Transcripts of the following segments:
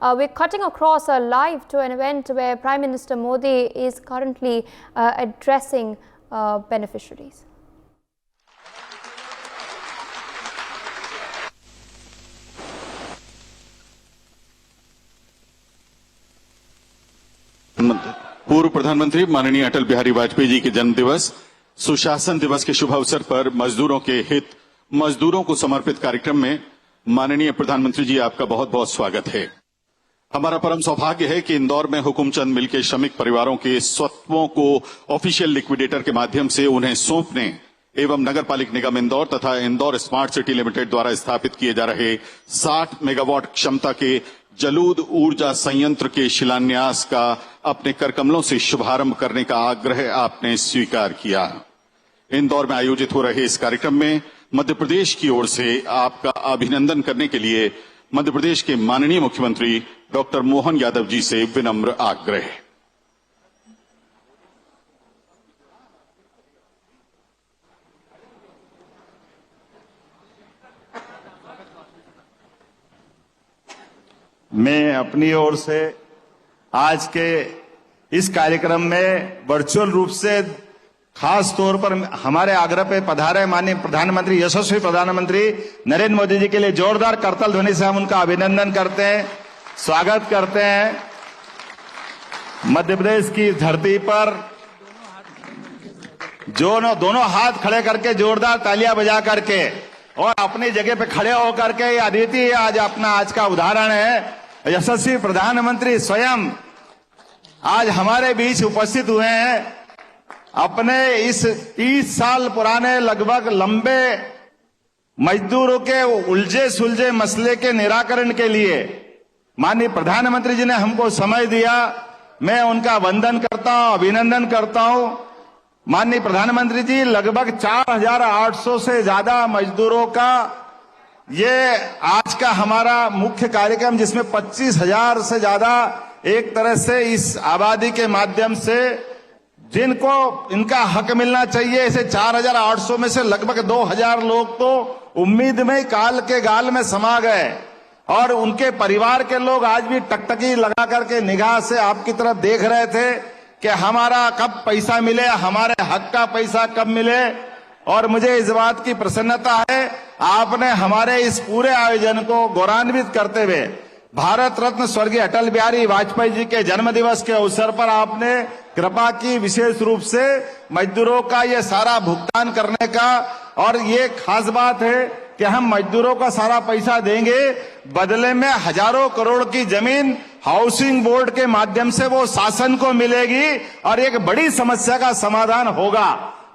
We're cutting across live to an event where Prime Minister Modi is currently addressing beneficiaries. पूर्व प्रधानमंत्री माननीय अटल बिहारी वाजपेयी जी के जन्म दिवस सुशासन दिवस के शुभ अवसर पर मजदूरों के हित, मजदूरों को समर्पित कार्यक्रम में माननीय प्रधानमंत्री जी आपका बहुत बहुत स्वागत है। हमारा परम सौभाग्य है कि इंदौर में हुकुमचंद मिल के श्रमिक परिवारों के स्वत्वों को ऑफिशियल लिक्विडेटर के माध्यम से उन्हें सौंपने एवं नगर पालिक निगम इंदौर तथा इंदौर स्मार्ट सिटी लिमिटेड द्वारा स्थापित किए जा रहे 60 मेगावाट क्षमता के जलूद ऊर्जा संयंत्र के शिलान्यास का अपने करकमलों से शुभारंभ करने का आग्रह आपने स्वीकार किया। इंदौर में आयोजित हो रहे इस कार्यक्रम में मध्य प्रदेश की ओर से आपका अभिनंदन करने के लिए मध्य प्रदेश के माननीय मुख्यमंत्री डॉक्टर मोहन यादव जी से विनम्र आग्रह। मैं अपनी ओर से आज के इस कार्यक्रम में वर्चुअल रूप से खास तौर पर हमारे आग्रह पे पधारे माननीय प्रधानमंत्री, यशस्वी प्रधानमंत्री नरेंद्र मोदी जी के लिए जोरदार करताल ध्वनि से हम उनका अभिनंदन करते हैं, स्वागत करते हैं। मध्य प्रदेश की धरती पर दोनों हाथ खड़े करके जोरदार तालियां बजा करके और अपनी जगह पे खड़े होकर के ये अद्वितीय आज का उदाहरण है। यशस्वी प्रधानमंत्री स्वयं आज हमारे बीच उपस्थित हुए हैं। अपने इस 30 साल पुराने लगभग लंबे मजदूरों के उलझे सुलझे मसले के निराकरण के लिए माननीय प्रधानमंत्री जी ने हमको समय दिया। मैं उनका वंदन करता हूं, अभिनंदन करता हूं। माननीय प्रधानमंत्री जी लगभग 4800 से ज्यादा मजदूरों का ये आज का हमारा मुख्य कार्यक्रम, जिसमें 25,000 से ज्यादा एक तरह से इस आबादी के माध्यम से जिनको इनका हक मिलना चाहिए, ऐसे 4800 में से लगभग 2000 लोग तो उम्मीद में काल के गाल में समा गए और उनके परिवार के लोग आज भी टकटकी लगा करके निगाह से आपकी तरफ देख रहे थे कि हमारा कब पैसा मिले, हमारे हक का पैसा कब मिले। और मुझे इस बात की प्रसन्नता है, आपने हमारे इस पूरे आयोजन को गौरवान्वित करते हुए भारत रत्न स्वर्गीय अटल बिहारी वाजपेयी जी के जन्म दिवस के अवसर पर आपने कृपा की विशेष रूप से मजदूरों का ये सारा भुगतान करने का। और ये खास बात है कि हम मजदूरों का सारा पैसा देंगे, बदले में हजारों करोड़ की जमीन हाउसिंग बोर्ड के माध्यम से वो शासन को मिलेगी और एक बड़ी समस्या का समाधान होगा।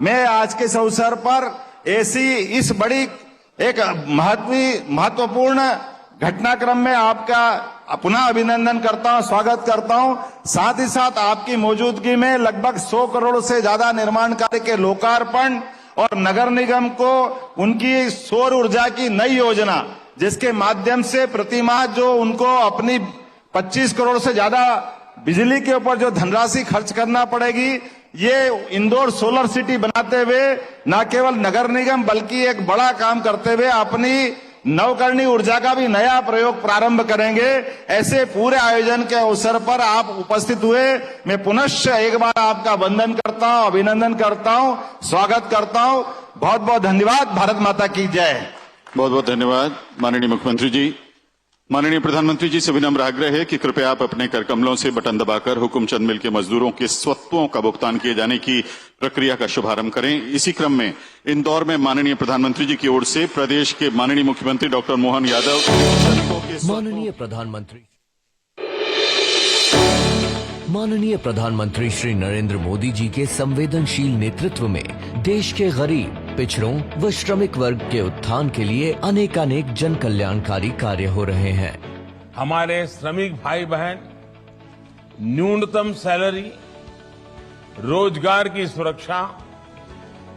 मैं आज के इस अवसर पर ऐसी इस बड़ी एक महत्वपूर्ण घटनाक्रम में आपका पुनः अभिनंदन करता हूं, स्वागत करता हूं। साथ ही साथ आपकी मौजूदगी में लगभग 100 करोड़ से ज्यादा निर्माण कार्य के लोकार्पण और नगर निगम को उनकी सौर ऊर्जा की नई योजना, जिसके माध्यम से प्रतिमाह जो उनको अपनी 25 करोड़ से ज्यादा बिजली के ऊपर जो धनराशि खर्च करना पड़ेगी, ये इंदौर सोलर सिटी बनाते हुए न केवल नगर निगम बल्कि एक बड़ा काम करते हुए अपनी नवकरणीय ऊर्जा का भी नया प्रयोग प्रारंभ करेंगे। ऐसे पूरे आयोजन के अवसर पर आप उपस्थित हुए, मैं पुनश्च एक बार आपका वंदन करता हूं, अभिनंदन करता हूं, स्वागत करता हूं। बहुत बहुत धन्यवाद। भारत माता की जय। बहुत बहुत धन्यवाद माननीय मुख्यमंत्री जी। माननीय प्रधानमंत्री जी से विनम्र आग्रह है कि कृपया आप अपने करकमलों से बटन दबाकर हुकुमचंद मिल के मजदूरों के स्वत्वों का भुगतान किए जाने की प्रक्रिया का शुभारंभ करें। इसी क्रम में इंदौर में माननीय प्रधानमंत्री जी की ओर से प्रदेश के माननीय मुख्यमंत्री डॉक्टर मोहन यादव माननीय प्रधानमंत्री श्री नरेंद्र मोदी जी के संवेदनशील नेतृत्व में देश के गरीब, पिछड़ों व श्रमिक वर्ग के उत्थान के लिए अनेकानेक जन कल्याणकारी कार्य हो रहे हैं। हमारे श्रमिक भाई बहन न्यूनतम सैलरी, रोजगार की सुरक्षा,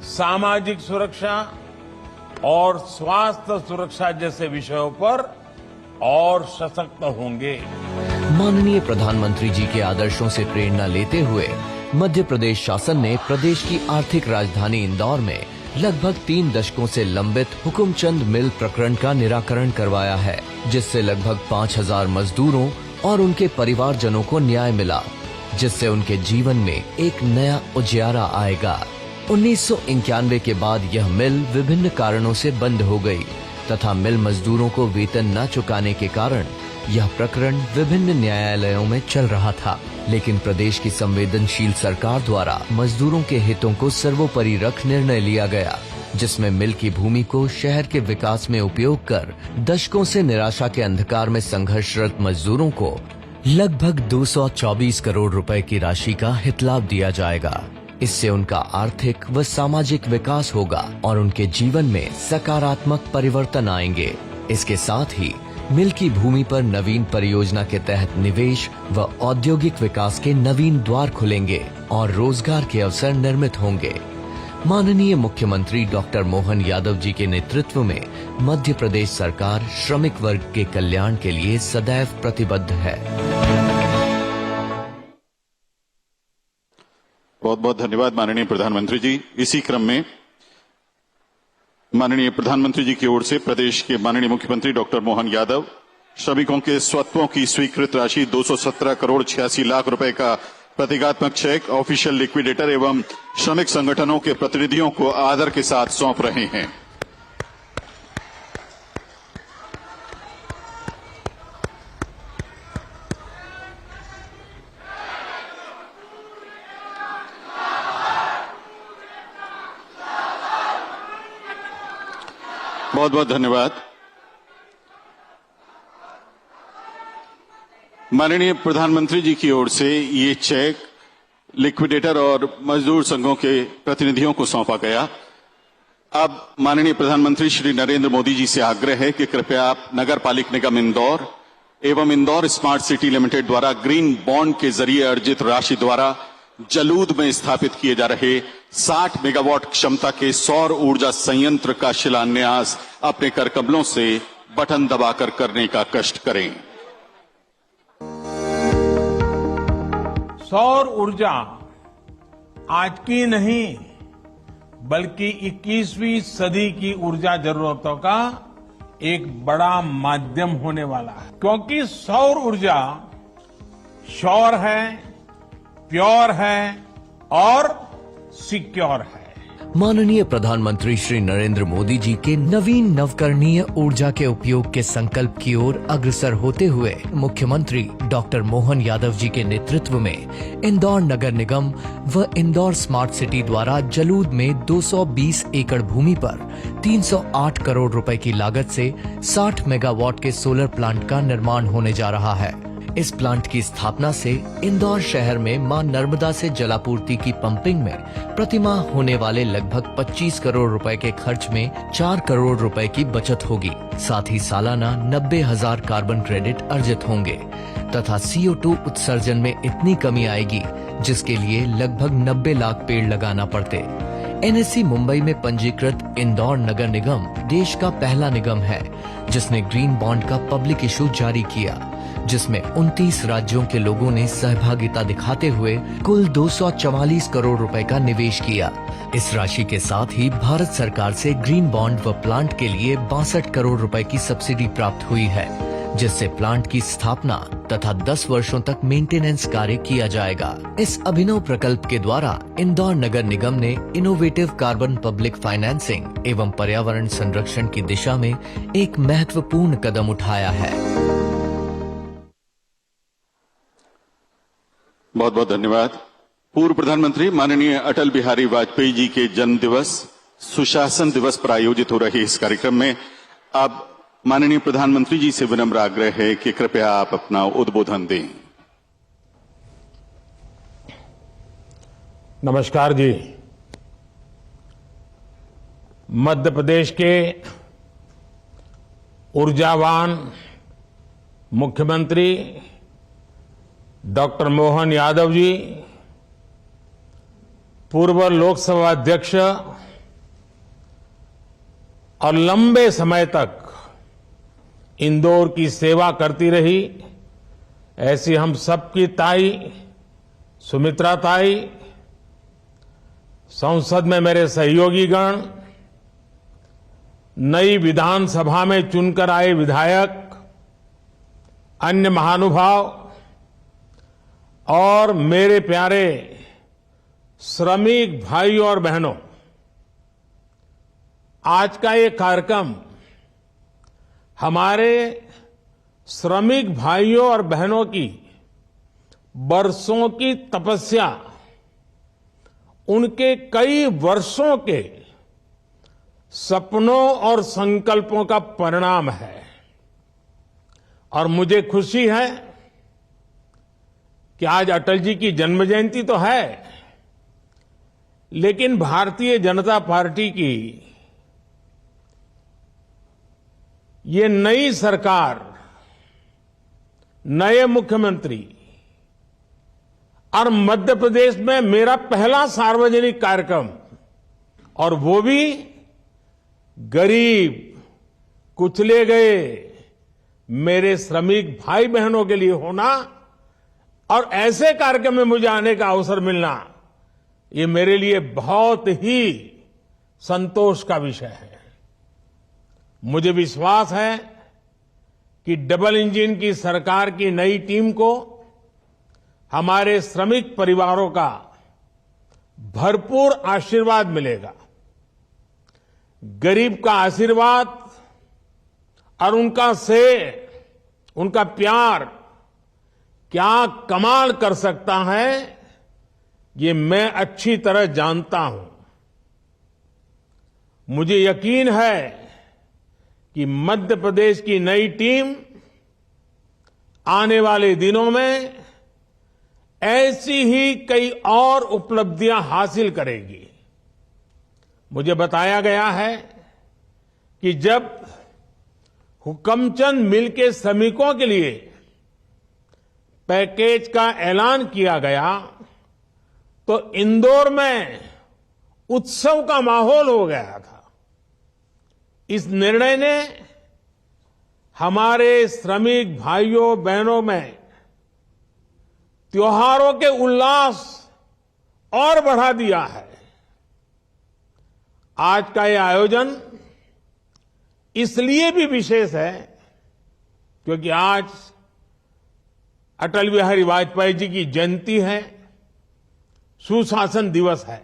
सामाजिक सुरक्षा और स्वास्थ्य सुरक्षा जैसे विषयों पर और सशक्त होंगे। माननीय प्रधानमंत्री जी के आदर्शों से प्रेरणा लेते हुए मध्य प्रदेश शासन ने प्रदेश की आर्थिक राजधानी इंदौर में लगभग 3 दशकों से लंबित हुकुमचंद मिल प्रकरण का निराकरण करवाया है, जिससे लगभग 5000 मजदूरों और उनके परिवारजनों को न्याय मिला, जिससे उनके जीवन में एक नया उजियारा आएगा। 1991 के बाद यह मिल विभिन्न कारणों से बंद हो गई तथा मिल मजदूरों को वेतन न चुकाने के कारण यह प्रकरण विभिन्न न्यायालयों में चल रहा था। लेकिन प्रदेश की संवेदनशील सरकार द्वारा मजदूरों के हितों को सर्वोपरि रख निर्णय लिया गया, जिसमें मिल की भूमि को शहर के विकास में उपयोग कर दशकों से निराशा के अंधकार में संघर्षरत मजदूरों को लगभग 224 करोड़ रुपए की राशि का हितलाभ दिया जाएगा। इससे उनका आर्थिक व सामाजिक विकास होगा और उनके जीवन में सकारात्मक परिवर्तन आएंगे। इसके साथ ही मिल की भूमि पर नवीन परियोजना के तहत निवेश व औद्योगिक विकास के नवीन द्वार खुलेंगे और रोजगार के अवसर निर्मित होंगे। माननीय मुख्यमंत्री डॉक्टर मोहन यादव जी के नेतृत्व में मध्य प्रदेश सरकार श्रमिक वर्ग के कल्याण के लिए सदैव प्रतिबद्ध है। बहुत बहुत धन्यवाद माननीय प्रधानमंत्री जी। इसी क्रम में माननीय प्रधानमंत्री जी की ओर से प्रदेश के माननीय मुख्यमंत्री डॉक्टर मोहन यादव श्रमिकों के स्वत्वों की स्वीकृत राशि 217 करोड़ 86 लाख रुपए का प्रतीकात्मक चेक ऑफिशियल लिक्विडेटर एवं श्रमिक संगठनों के प्रतिनिधियों को आदर के साथ सौंप रहे हैं। बहुत बहुत धन्यवाद। माननीय प्रधानमंत्री जी की ओर से ये चेक लिक्विडेटर और मजदूर संघों के प्रतिनिधियों को सौंपा गया। अब माननीय प्रधानमंत्री श्री नरेंद्र मोदी जी से आग्रह है कि कृपया आप नगर पालिक निगम इंदौर एवं इंदौर स्मार्ट सिटी लिमिटेड द्वारा ग्रीन बॉन्ड के जरिए अर्जित राशि द्वारा जलूद में स्थापित किए जा रहे 60 मेगावाट क्षमता के सौर ऊर्जा संयंत्र का शिलान्यास अपने करकमलों से बटन दबाकर करने का कष्ट करें। सौर ऊर्जा आज की नहीं बल्कि 21वीं सदी की ऊर्जा जरूरतों का एक बड़ा माध्यम होने वाला है, क्योंकि सौर ऊर्जा श्योर है, प्योर है और सिक्योर है। माननीय प्रधानमंत्री श्री नरेंद्र मोदी जी के नवीन नवकरणीय ऊर्जा के उपयोग के संकल्प की ओर अग्रसर होते हुए मुख्यमंत्री डॉक्टर मोहन यादव जी के नेतृत्व में इंदौर नगर निगम व इंदौर स्मार्ट सिटी द्वारा जलूद में 220 एकड़ भूमि पर 308 करोड़ रुपए की लागत से 60 मेगावाट के सोलर प्लांट का निर्माण होने जा रहा है। इस प्लांट की स्थापना से इंदौर शहर में मां नर्मदा से जलापूर्ति की पंपिंग में प्रतिमाह होने वाले लगभग 25 करोड़ रुपए के खर्च में 4 करोड़ रुपए की बचत होगी। साथ ही सालाना 90,000 कार्बन क्रेडिट अर्जित होंगे तथा CO2 उत्सर्जन में इतनी कमी आएगी जिसके लिए लगभग 90 लाख पेड़ लगाना पड़ते। NSE मुंबई में पंजीकृत इंदौर नगर निगम देश का पहला निगम है जिसने ग्रीन बॉन्ड का पब्लिक इशू जारी किया, जिसमें 29 राज्यों के लोगों ने सहभागिता दिखाते हुए कुल 244 करोड़ रुपए का निवेश किया। इस राशि के साथ ही भारत सरकार से ग्रीन बॉन्ड व प्लांट के लिए 62 करोड़ रुपए की सब्सिडी प्राप्त हुई है, जिससे प्लांट की स्थापना तथा 10 वर्षों तक मेंटेनेंस कार्य किया जाएगा। इस अभिनव प्रकल्प के द्वारा इंदौर नगर निगम ने इनोवेटिव कार्बन पब्लिक फाइनेंसिंग एवं पर्यावरण संरक्षण की दिशा में एक महत्वपूर्ण कदम उठाया है। बहुत बहुत धन्यवाद। पूर्व प्रधानमंत्री माननीय अटल बिहारी वाजपेयी जी के जन्म दिवस सुशासन दिवस पर आयोजित हो रहे इस कार्यक्रम में अब माननीय प्रधानमंत्री जी से विनम्र आग्रह है कि कृपया आप अपना उद्बोधन दें। नमस्कार जी। मध्य प्रदेश के ऊर्जावान मुख्यमंत्री डॉक्टर मोहन यादव जी, पूर्व लोकसभा अध्यक्ष और लंबे समय तक इंदौर की सेवा करती रही ऐसी हम सबकी ताई सुमित्रा ताई, संसद में मेरे सहयोगीगण, नई विधानसभा में चुनकर आए विधायक, अन्य महानुभाव और मेरे प्यारे श्रमिक भाइयों और बहनों, आज का ये कार्यक्रम हमारे श्रमिक भाइयों और बहनों की बरसों की तपस्या, उनके कई वर्षों के सपनों और संकल्पों का परिणाम है। और मुझे खुशी है कि आज अटल जी की जन्म जयंती तो है, लेकिन भारतीय जनता पार्टी की ये नई सरकार, नए मुख्यमंत्री और मध्य प्रदेश में मेरा पहला सार्वजनिक कार्यक्रम, और वो भी गरीब, कुचले गए मेरे श्रमिक भाई बहनों के लिए होना, और ऐसे कार्यक्रम में मुझे आने का अवसर मिलना, ये मेरे लिए बहुत ही संतोष का विषय है। मुझे विश्वास है कि डबल इंजन की सरकार की नई टीम को हमारे श्रमिक परिवारों का भरपूर आशीर्वाद मिलेगा। गरीब का आशीर्वाद और उनका सेह, उनका प्यार क्या कमाल कर सकता है, ये मैं अच्छी तरह जानता हूं। मुझे यकीन है कि मध्य प्रदेश की नई टीम आने वाले दिनों में ऐसी ही कई और उपलब्धियां हासिल करेगी। मुझे बताया गया है कि जब हुकमचंद मिल के श्रमिकों के लिए पैकेज का ऐलान किया गया तो इंदौर में उत्सव का माहौल हो गया था। इस निर्णय ने हमारे श्रमिक भाइयों बहनों में त्योहारों के उल्लास और बढ़ा दिया है। आज का यह आयोजन इसलिए भी विशेष है क्योंकि आज अटल बिहारी वाजपेयी जी की जयंती है, सुशासन दिवस है।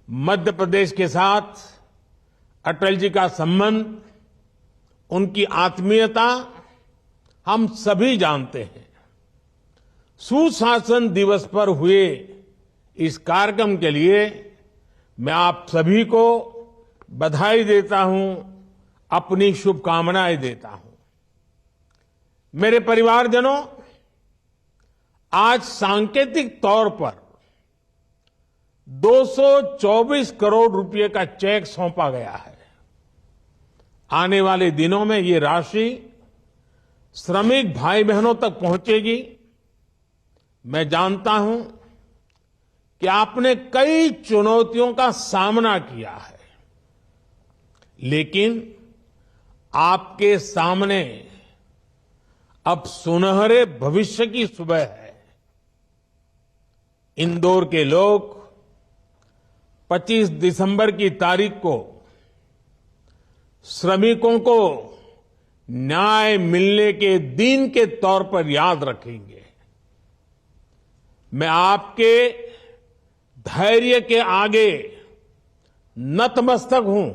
मध्य प्रदेश के साथ अटल जी का संबंध, उनकी आत्मीयता हम सभी जानते हैं। सुशासन दिवस पर हुए इस कार्यक्रम के लिए मैं आप सभी को बधाई देता हूं, अपनी शुभकामनाएं देता हूं। मेरे परिवारजनों, आज सांकेतिक तौर पर 224 करोड़ रुपए का चेक सौंपा गया है। आने वाले दिनों में ये राशि श्रमिक भाई बहनों तक पहुंचेगी। मैं जानता हूं कि आपने कई चुनौतियों का सामना किया है, लेकिन आपके सामने अब सुनहरे भविष्य की सुबह है। इंदौर के लोग 25 दिसंबर की तारीख को श्रमिकों को न्याय मिलने के दिन के तौर पर याद रखेंगे। मैं आपके धैर्य के आगे नतमस्तक हूं।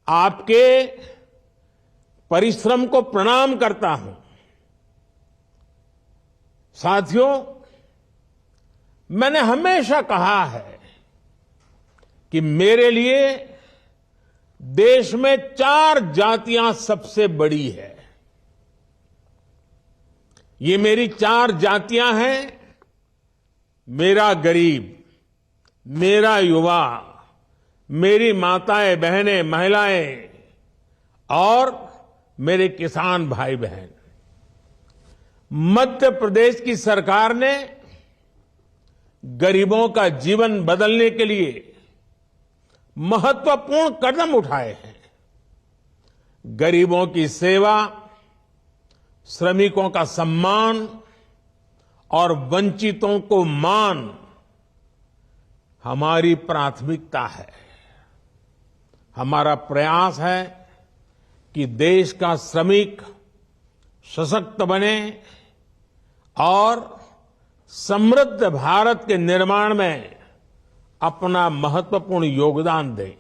आपके परिश्रम को प्रणाम करता हूं। साथियों, मैंने हमेशा कहा है कि मेरे लिए देश में 4 जातियां सबसे बड़ी है। ये मेरी 4 जातियां हैं। मेरा गरीब, मेरा युवा, मेरी माताएं बहनें महिलाएं और मेरे किसान भाई बहन। मध्य प्रदेश की सरकार ने गरीबों का जीवन बदलने के लिए महत्वपूर्ण कदम उठाए हैं। गरीबों की सेवा, श्रमिकों का सम्मान और वंचितों को मान हमारी प्राथमिकता है। हमारा प्रयास है कि देश का श्रमिक सशक्त बने और समृद्ध भारत के निर्माण में अपना महत्वपूर्ण योगदान दे।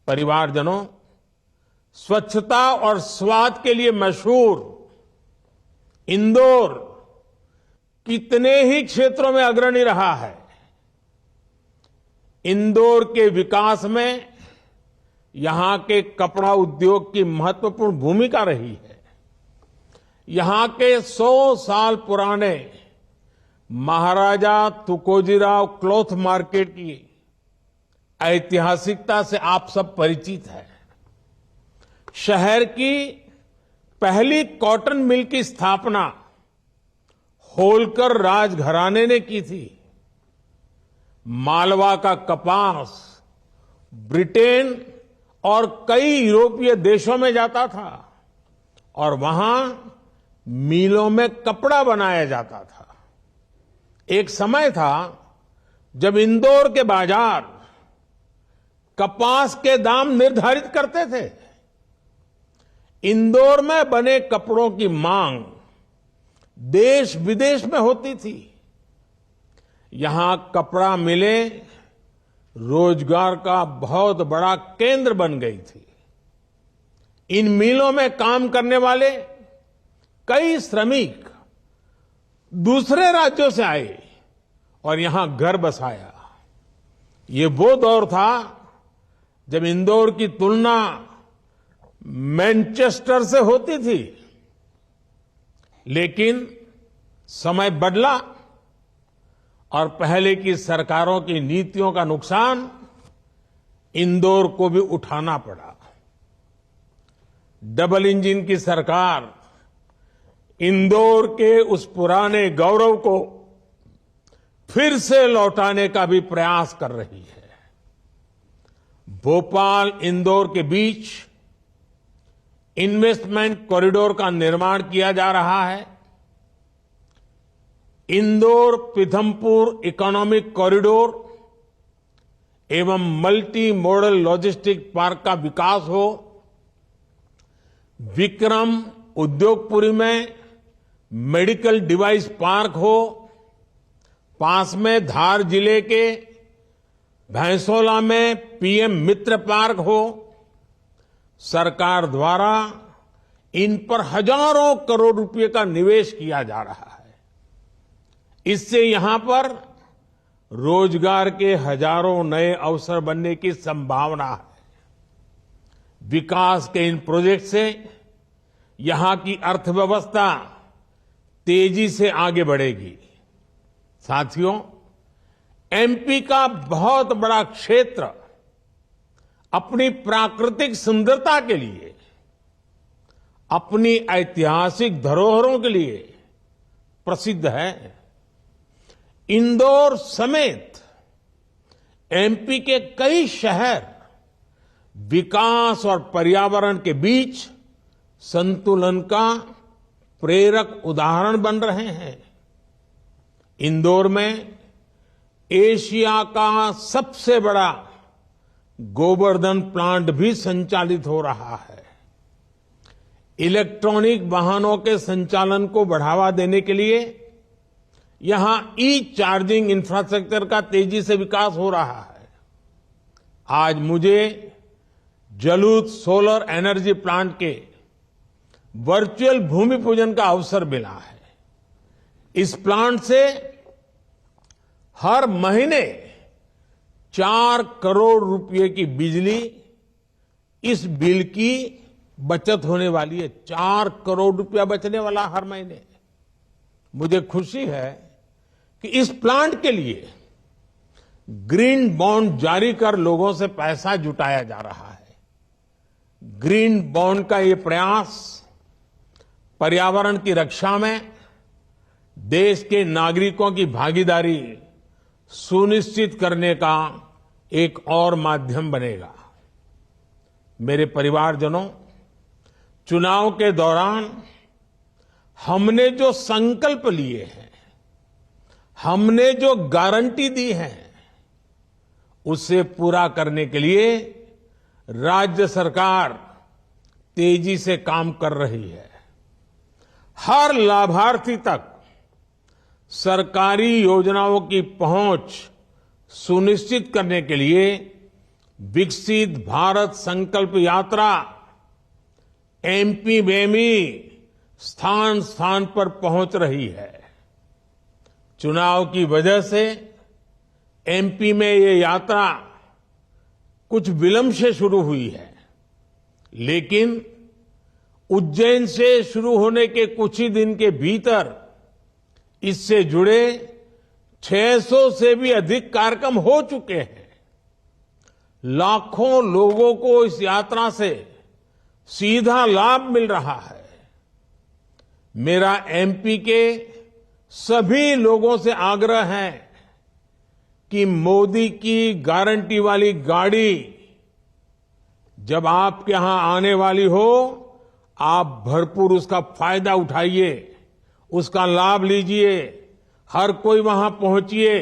परिवारजनों, स्वच्छता और स्वाद के लिए मशहूर इंदौर कितने ही क्षेत्रों में अग्रणी रहा है। इंदौर के विकास में यहां के कपड़ा उद्योग की महत्वपूर्ण भूमिका रही है। यहां के 100 साल पुराने महाराजा तुकोजीराव क्लॉथ मार्केट की ऐतिहासिकता से आप सब परिचित हैं। शहर की पहली कॉटन मिल की स्थापना होलकर राजघराने ने की थी। मालवा का कपास ब्रिटेन और कई यूरोपीय देशों में जाता था और वहां मिलों में कपड़ा बनाया जाता था। एक समय था जब इंदौर के बाजार कपास के दाम निर्धारित करते थे। इंदौर में बने कपड़ों की मांग देश विदेश में होती थी। यहां कपड़ा मिलें रोजगार का बहुत बड़ा केंद्र बन गई थी। इन मिलों में काम करने वाले कई श्रमिक दूसरे राज्यों से आए और यहां घर बसाया। ये वो दौर था जब इंदौर की तुलना मैनचेस्टर से होती थी, लेकिन समय बदला और पहले की सरकारों की नीतियों का नुकसान इंदौर को भी उठाना पड़ा। डबल इंजन की सरकार इंदौर के उस पुराने गौरव को फिर से लौटाने का भी प्रयास कर रही है। भोपाल इंदौर के बीच इन्वेस्टमेंट कॉरिडोर का निर्माण किया जा रहा है। इंदौर पीथमपुर इकोनॉमिक कॉरिडोर एवं मल्टी मॉडल लॉजिस्टिक पार्क का विकास हो। विक्रम उद्योगपुरी में मेडिकल डिवाइस पार्क हो। पास में धार जिले के भैंसोला में पीएम मित्र पार्क हो। सरकार द्वारा इन पर हजारों करोड़ रुपए का निवेश किया जा रहा है। इससे यहां पर रोजगार के हजारों नए अवसर बनने की संभावना है। विकास के इन प्रोजेक्ट से यहां की अर्थव्यवस्था तेजी से आगे बढ़ेगी। साथियों, एमपी का बहुत बड़ा क्षेत्र अपनी प्राकृतिक सुंदरता के लिए, अपनी ऐतिहासिक धरोहरों के लिए प्रसिद्ध है। इंदौर समेत एमपी के कई शहर विकास और पर्यावरण के बीच संतुलन का प्रेरक उदाहरण बन रहे हैं। इंदौर में एशिया का सबसे बड़ा गोवर्धन प्लांट भी संचालित हो रहा है। इलेक्ट्रॉनिक वाहनों के संचालन को बढ़ावा देने के लिए यहां ई चार्जिंग इंफ्रास्ट्रक्चर का तेजी से विकास हो रहा है। आज मुझे जलूत सोलर एनर्जी प्लांट के वर्चुअल भूमि पूजन का अवसर मिला है। इस प्लांट से हर महीने 4 करोड़ रुपए की बिजली इस बिल की बचत होने वाली है। 4 करोड़ रुपया बचने वाला हर महीने। मुझे खुशी है कि इस प्लांट के लिए ग्रीन बॉन्ड जारी कर लोगों से पैसा जुटाया जा रहा है। ग्रीन बॉन्ड का ये प्रयास पर्यावरण की रक्षा में देश के नागरिकों की भागीदारी सुनिश्चित करने का एक और माध्यम बनेगा। मेरे परिवारजनों, चुनाव के दौरान हमने जो संकल्प लिए हैं, हमने जो गारंटी दी है, उसे पूरा करने के लिए राज्य सरकार तेजी से काम कर रही है। हर लाभार्थी तक सरकारी योजनाओं की पहुंच सुनिश्चित करने के लिए विकसित भारत संकल्प यात्रा एमपी में भी स्थान स्थान पर पहुंच रही है। चुनाव की वजह से एमपी में ये यात्रा कुछ विलंब से शुरू हुई है, लेकिन उज्जैन से शुरू होने के कुछ ही दिन के भीतर इससे जुड़े 600 से भी अधिक कार्यक्रम हो चुके हैं। लाखों लोगों को इस यात्रा से सीधा लाभ मिल रहा है। मेरा एमपी के सभी लोगों से आग्रह है कि मोदी की गारंटी वाली गाड़ी जब आपके यहां आने वाली हो, आप भरपूर उसका फायदा उठाइए, उसका लाभ लीजिए, हर कोई वहां पहुंचिए।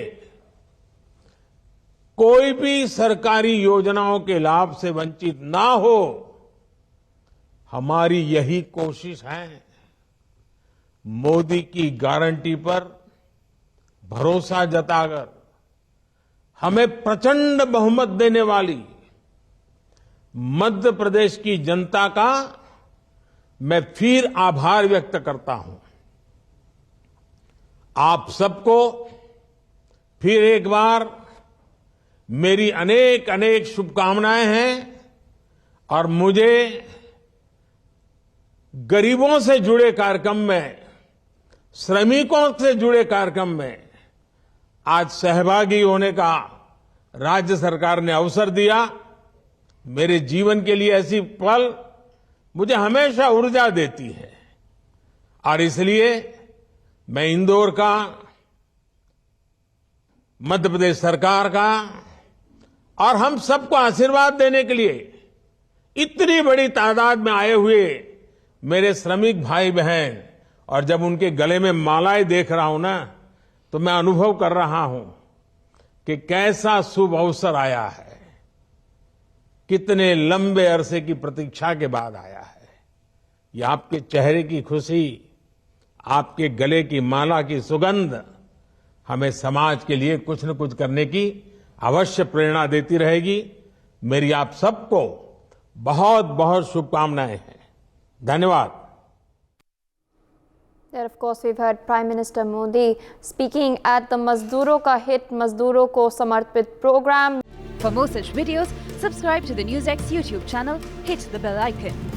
कोई भी सरकारी योजनाओं के लाभ से वंचित ना हो, हमारी यही कोशिश है। मोदी की गारंटी पर भरोसा जताकर हमें प्रचंड बहुमत देने वाली मध्य प्रदेश की जनता का मैं फिर आभार व्यक्त करता हूं। आप सबको फिर एक बार मेरी अनेक अनेक शुभकामनाएं हैं और मुझे गरीबों से जुड़े कार्यक्रम में, श्रमिकों से जुड़े कार्यक्रम में आज सहभागी होने का राज्य सरकार ने अवसर दिया। मेरे जीवन के लिए ऐसी पल मुझे हमेशा ऊर्जा देती है और इसलिए मैं इंदौर का, मध्य प्रदेश सरकार का और हम सबको आशीर्वाद देने के लिए इतनी बड़ी तादाद में आए हुए मेरे श्रमिक भाई बहन और जब उनके गले में मालाएं देख रहा हूं ना, तो मैं अनुभव कर रहा हूं कि कैसा शुभ अवसर आया है, कितने लंबे अरसे की प्रतीक्षा के बाद आया है। ये आपके चेहरे की खुशी, आपके गले की माला की सुगंध हमें समाज के लिए कुछ न कुछ करने की अवश्य प्रेरणा देती रहेगी। मेरी आप सबको बहुत बहुत शुभकामनाएं हैं। धन्यवाद। There, of course, we've heard Prime Minister Modi speaking at the Mazdooro Ka Hit Mazdooro Ko Samarpit program. For more such videos, subscribe to the NewsX YouTube channel, hit the bell icon.